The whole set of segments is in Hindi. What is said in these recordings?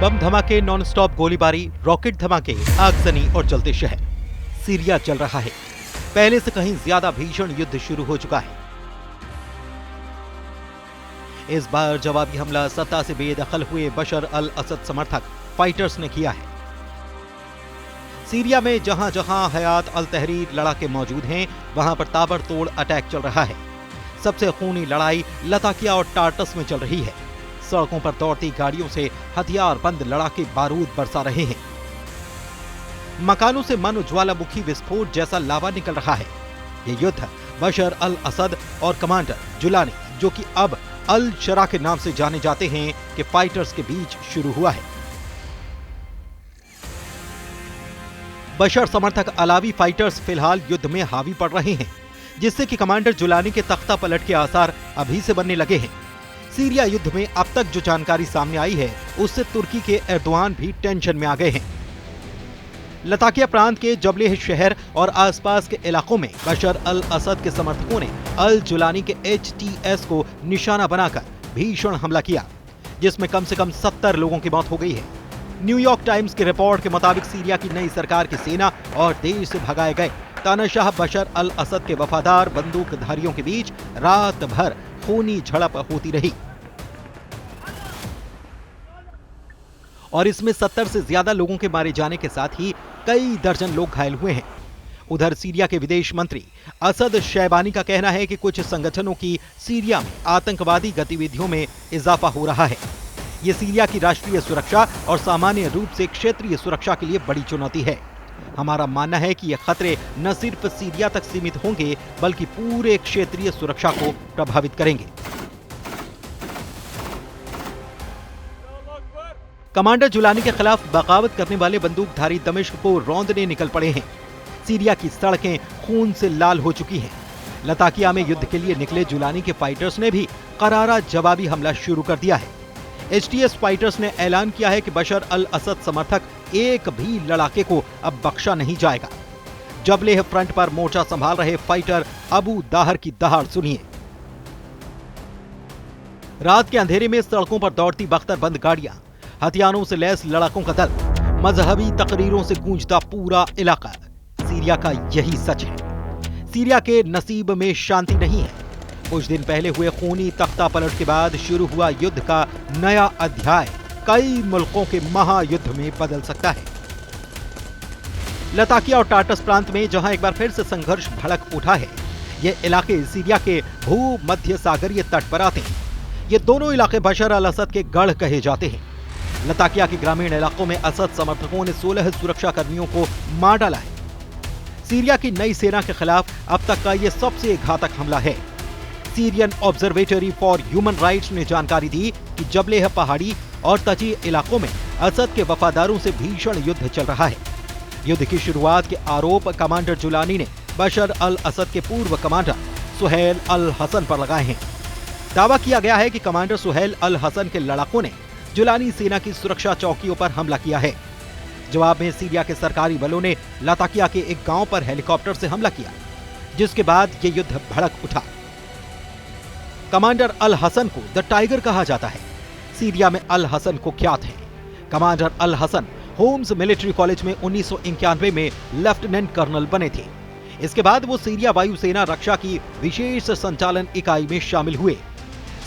बम धमाके, नॉन स्टॉप गोलीबारी, रॉकेट धमाके, आगजनी और जलते शहर। सीरिया चल रहा है। पहले से कहीं ज्यादा भीषण युद्ध शुरू हो चुका है। इस बार जवाबी हमला सत्ता से बेदखल हुए बशर अल असद समर्थक फाइटर्स ने किया है। सीरिया में जहां जहां हयात अल तहरीर लड़ाके मौजूद हैं, वहां पर ताबड़तोड़ अटैक चल रहा है। सबसे खूनी लड़ाई लताकिया और टार्टस में चल रही है। सड़कों पर दौड़ती गाड़ियों से हथियार बंद लड़ाके बारूद बरसा रहे हैं। मकानों से मानो ज्वालामुखी विस्फोट जैसा लावा निकल रहा है। ये युद्ध बशर अल असद और कमांडर जुलानी, जो कि अब अल शरा के नाम से जाने जाते हैं, के फाइटर्स के बीच शुरू हुआ है। बशर समर्थक अलावी फाइटर्स फिलहाल युद्ध में हावी पड़ रहे हैं, जिससे कि कमांडर जुलानी के तख्ता पलट के आसार अभी से बनने लगे हैं। सीरिया युद्ध में अब तक जो जानकारी सामने आई है, उससे तुर्की के एर्दोआन भी टेंशन में आ गए हैं। लताकिया प्रांत के जबलेह शहर और आसपास के इलाकों में बशर अल असद के समर्थकों ने अल जुलानी के HTS को निशाना बनाकर भीषण हमला किया, जिसमें कम से कम 70 लोगों की मौत हो गई है। न्यूयॉर्क टाइम्स की रिपोर्ट के मुताबिक सीरिया की नई सरकार की सेना और देश से भगाए गए तानाशाह बशर अल असद के वफादार बंदूकधारियों के बीच रात भर खूनी झड़प होती रही और इसमें 70 से ज्यादा लोगों के मारे जाने के साथ ही कई दर्जन लोग घायल हुए हैं। उधर सीरिया के विदेश मंत्री असद शैबानी का कहना है कि कुछ संगठनों की सीरिया में आतंकवादी गतिविधियों में इजाफा हो रहा है। ये सीरिया की राष्ट्रीय सुरक्षा और सामान्य रूप से क्षेत्रीय सुरक्षा के लिए बड़ी चुनौती है। हमारा मानना है कि ये खतरे न सिर्फ सीरिया तक सीमित होंगे, बल्कि पूरे क्षेत्रीय सुरक्षा को प्रभावित करेंगे। कमांडर जुलानी के खिलाफ बगावत करने वाले बंदूकधारी दमिश्क को रौंदने निकल पड़े हैं। सीरिया की सड़कें खून से लाल हो चुकी हैं। लताकिया में युद्ध के लिए निकले जुलानी के फाइटर्स ने भी करारा जवाबी हमला शुरू कर दिया है। HTS फाइटर्स ने ऐलान किया है कि बशर अल असद समर्थक एक भी लड़ाके को अब बख्शा नहीं जाएगा। जबलेह फ्रंट पर मोर्चा संभाल रहे फाइटर अबू दाहर की दहाड़ सुनिए। रात के अंधेरे में सड़कों पर दौड़ती बख्तरबंद गाड़ियां, हथियारों से लैस लड़ाकों का दल, मजहबी तकरीरों से गूंजता पूरा इलाका। सीरिया का यही सच है। सीरिया के नसीब में शांति नहीं है। कुछ दिन पहले हुए खूनी तख्ता पलट के बाद शुरू हुआ युद्ध का नया अध्याय कई मुल्कों के महायुद्ध में बदल सकता है। लताकिया और टार्टस प्रांत में जहां एक बार फिर से संघर्ष भड़क उठा है, ये इलाके सीरिया के भूमध्य सागरीय तट पर आते हैं। ये दोनों इलाके बशर अल असद के गढ़ कहे जाते हैं। लताकिया के ग्रामीण इलाकों में असद समर्थकों ने 16 सुरक्षा कर्मियों को मार डाला है। सीरिया की नई सेना के खिलाफ अब तक का यह सबसे घातक हमला है। Syrian observatory for human rights ने जानकारी दी कि जबलेह पहाड़ी और तटीय इलाकों में असद के वफादारों से भीषण युद्ध चल रहा है। युद्ध की शुरुआत के आरोप कमांडर जुलानी ने बशर अल असद के पूर्व कमांडर सुहेल अल हसन पर लगाए हैं। दावा किया गया है कि कमांडर सुहेल अल हसन के लड़ाकों ने जुलानी सेना की सुरक्षा चौकियों पर हमला किया है। जवाब में सीरिया के सरकारी बलों ने लताकिया के एक गांव पर हेलीकॉप्टर से हमला किया, जिसके बाद ये युद्ध भड़क उठा। कमांडर अल हसन को द टाइगर कहा जाता है। सीरिया में अल हसन कुख्यात है। कमांडर अल हसन होम्स मिलिट्री कॉलेज में 1991 में लेफ्टिनेंट कर्नल बने थे। इसके बाद वो सीरिया वायुसेना रक्षा की विशेष संचालन इकाई में शामिल हुए।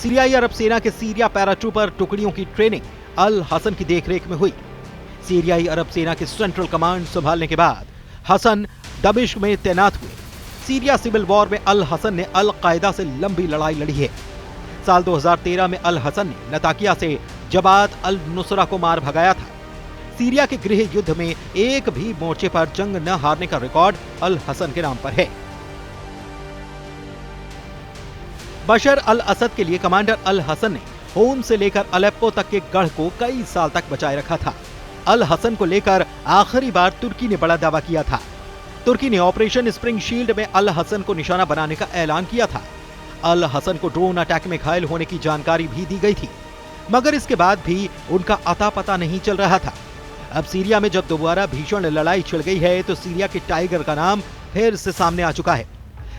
सीरियाई अरब सेना के सीरिया पैराट्रूपर टुकड़ियों की ट्रेनिंग अल हसन की देखरेख में हुई। सीरियाई अरब सेना के सेंट्रल कमांड संभालने के बाद हसन दमिश्क में तैनात हुए। सीरिया सिविल वॉर में अल हसन ने अल कायदा से लंबी लड़ाई लड़ी है। साल 2013 में अल हसन ने लताकिया से जबात अल नुसरा को मार भगाया था। सीरिया के गृह युद्ध में एक भी मोर्चे पर जंग न हारने का रिकॉर्ड अल हसन के नाम पर है। बशर अल असद के लिए कमांडर अल हसन ने होम से लेकर अलेप्पो तक के गढ़ को कई साल तक बचाए रखा था। अल हसन को लेकर आखिरी बार तुर्की ने बड़ा दावा किया था। तुर्की ने ऑपरेशन स्प्रिंग शील्ड में अल हसन को निशाना बनाने का ऐलान किया था। अल हसन को ड्रोन अटैक में घायल होने की जानकारी भी दी गई थी, मगर इसके बाद भी उनका अता पता नहीं चल रहा था। अब सीरिया में जब दोबारा भीषण लड़ाई छिड़ गई है, तो सीरिया के टाइगर का नाम फिर से सामने आ चुका है।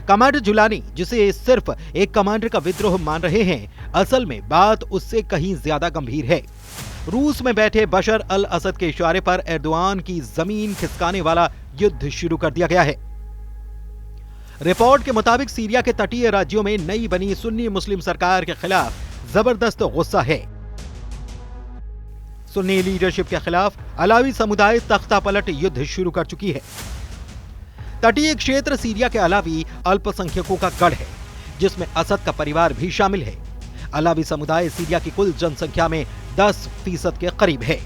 कमांडर जुलानी, जिसे सिर्फ एक कमांडर का विद्रोह मान रहे हैं, असल में बात उससे कहीं ज्यादा गंभीर है। रूस में बैठे बशर अल असद के इशारे पर एर्दोआन की जमीन खिसकाने वाला युद्ध शुरू कर दिया गया है। रिपोर्ट के मुताबिक सीरिया के तटीय राज्यों में नई बनी सुन्नी मुस्लिम सरकार के खिलाफ जबरदस्त गुस्सा है। सुन्नी लीडरशिप के खिलाफ अलावी समुदाय तख्ता पलट युद्ध शुरू कर चुकी है। तटीय क्षेत्र सीरिया के अलावी अल्पसंख्यकों का गढ़ है, जिसमें असद का परिवार भी शामिल है। अलावी समुदाय सीरिया की कुल जनसंख्या में 10% के करीब है।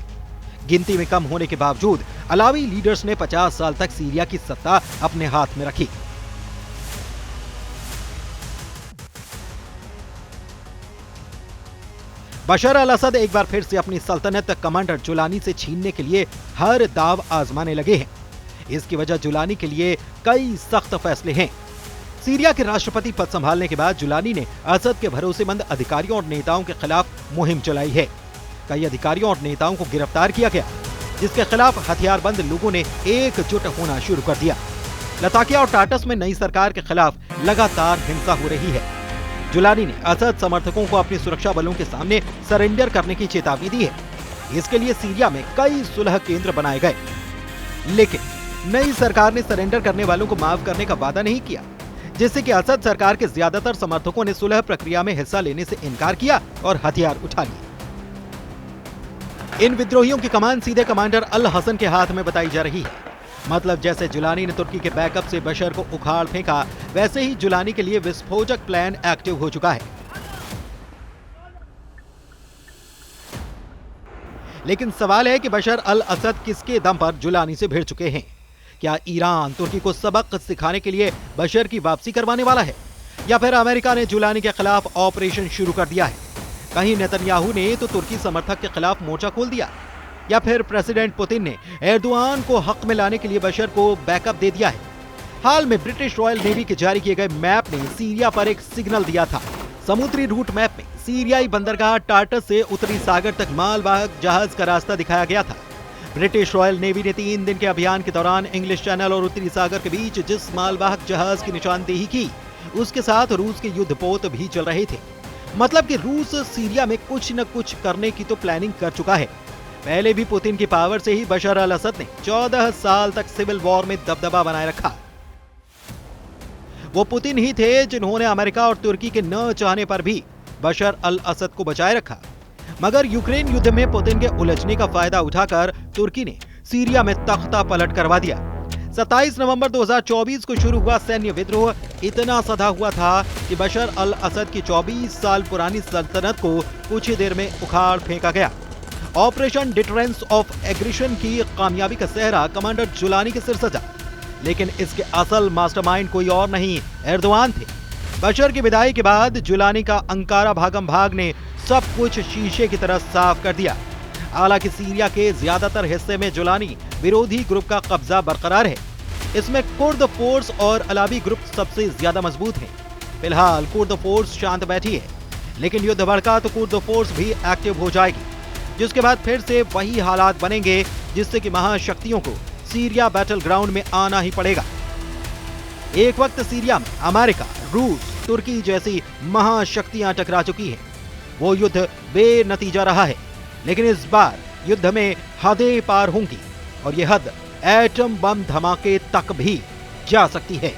गिनती में कम होने के बावजूद अलावी लीडर्स ने 50 साल तक सीरिया की सत्ता अपने हाथ में रखी। बशर अल असद एक बार फिर से अपनी सल्तनत कमांडर जुलानी से छीनने के लिए हर दाव आजमाने लगे हैं। इसकी वजह जुलानी के लिए कई सख्त फैसले हैं। सीरिया के राष्ट्रपति पद संभालने के बाद जुलानी ने असद के भरोसेमंद अधिकारियों और नेताओं के खिलाफ मुहिम चलाई है। कई अधिकारियों और नेताओं को गिरफ्तार किया गया, जिसके खिलाफ हथियारबंद लोगों ने एकजुट होना शुरू कर दिया। लताकिया और टाटस में नई सरकार के खिलाफ लगातार हिंसा हो रही है। जुलानी ने असद समर्थकों को अपनी सुरक्षा बलों के सामने सरेंडर करने की चेतावनी दी है। इसके लिए सीरिया में कई सुलह केंद्र बनाए गए, लेकिन नई सरकार ने सरेंडर करने वालों को माफ करने का वादा नहीं किया, जिससे कि असद सरकार के ज्यादातर समर्थकों ने सुलह प्रक्रिया में हिस्सा लेने से इनकार किया और हथियार उठा लिए। इन विद्रोहियों की कमान सीधे कमांडर अल हसन के हाथ में बताई जा रही है। मतलब जैसे जुलानी ने तुर्की के बैकअप से बशर को उखाड़ फेंका, वैसे ही जुलानी के लिए विस्फोटक प्लान एक्टिव हो चुका है। लेकिन सवाल है कि बशर अल असद किसके दम पर जुलानी से भिड़ चुके हैं। क्या ईरान तुर्की को सबक सिखाने के लिए बशर की वापसी करवाने वाला है, या फिर अमेरिका ने जुलानी के खिलाफ ऑपरेशन शुरू कर दिया है? कहीं नेतन्याहू ने तो तुर्की समर्थक के खिलाफ मोर्चा खोल दिया, या फिर प्रेसिडेंट पुतिन ने एर्दोआन को हक में लाने के लिए बशर को बैकअप दे दिया है। हाल में ब्रिटिश रॉयल नेवी के जारी किए गए मैप ने सीरिया पर एक सिग्नल दिया था। समुद्री रूट मैप में सीरियाई बंदरगाह टार्टस से उत्तरी सागर तक मालवाहक जहाज का रास्ता दिखाया गया था। ब्रिटिश रॉयल नेवी ने 3 दिन के अभियान के दौरान इंग्लिश चैनल और उत्तरी सागर के बीच जिस मालवाहक जहाज की निशानदेही की, उसके साथ रूस के युद्धपोत भी चल रहे थे। मतलब कि रूस सीरिया में कुछ न कुछ करने की तो प्लानिंग कर चुका है। पहले भी पुतिन की पावर से ही बशर अल असद ने 14 साल तक सिविल वॉर में दबदबा बनाए रखा। वो पुतिन ही थे जिन्होंने अमेरिका और तुर्की के न चाहने पर भी बशर अल असद को बचाए रखा। मगर यूक्रेन युद्ध में पुतिन के उलझने का फायदा उठाकर तुर्की ने सीरिया में तख्ता पलट करवा दिया। 27 नवंबर 2024 को शुरू हुआ सैन्य विद्रोह इतना सधा हुआ था कि बशर अल असद की 24 साल पुरानी सल्तनत को कुछ ही देर में उखाड़ फेंका गया। ऑपरेशन डिटरेंस ऑफ एग्रेशन की कामयाबी का सेहरा कमांडर जुलानी के सिर सजा, लेकिन इसके असल मास्टरमाइंड कोई और नहीं, एर्दोआन थे। बशर की विदाई के बाद जुलानी का अंकारा भागम भाग ने सब कुछ शीशे की तरह साफ कर दिया। हालांकि सीरिया के ज्यादातर हिस्से में जुलानी विरोधी ग्रुप का कब्जा बरकरार है। इसमें कुर्द फोर्स और अलावी ग्रुप सबसे ज्यादा मजबूत हैं। फिलहाल कुर्द फोर्स शांत बैठी है, लेकिन युद्ध भड़का तो कुर्द फोर्स भी एक्टिव हो जाएगी, जिसके बाद फिर से वही हालात बनेंगे, जिससे कि महाशक्तियों को सीरिया बैटल ग्राउंड में आना ही पड़ेगा। एक वक्त सीरिया में अमेरिका, रूस, तुर्की जैसी महाशक्तियां टकरा चुकी हैं। वो युद्ध बेनतीजा रहा है, लेकिन इस बार युद्ध में हदें पार होंगी और ये हद एटम बम धमाके तक भी जा सकती है।